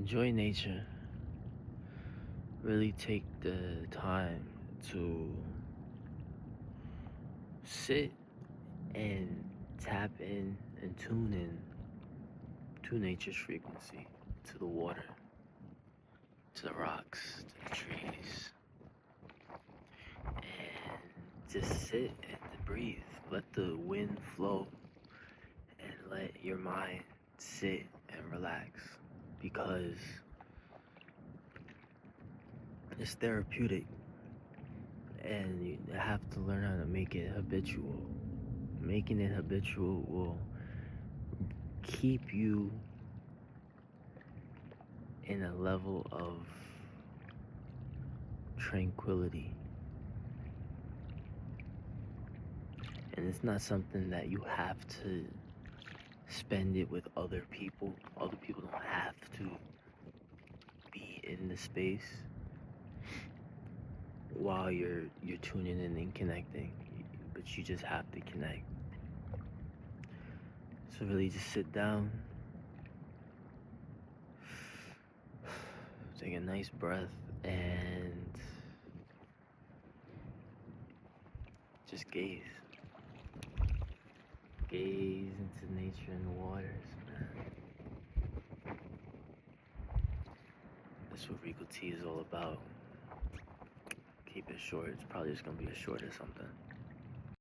enjoy nature. Really take the time to sit and tap in and tune in to nature's frequency, to the water, to the rocks, to the trees, and just sit and breathe. Let the wind flow and let your mind sit and relax because it's therapeutic and you have to learn how to make it habitual. Making it habitual will keep you in a level of tranquility. And it's not something that you have to spend it with other people. Other people don't have to be in the space while you're tuning in and connecting. But you just have to connect. So really just sit down. Take a nice breath and just gaze. Gaze into nature and the waters, man. That's what Regal Tea is all about. Keep it short. It's probably just gonna be a short or something.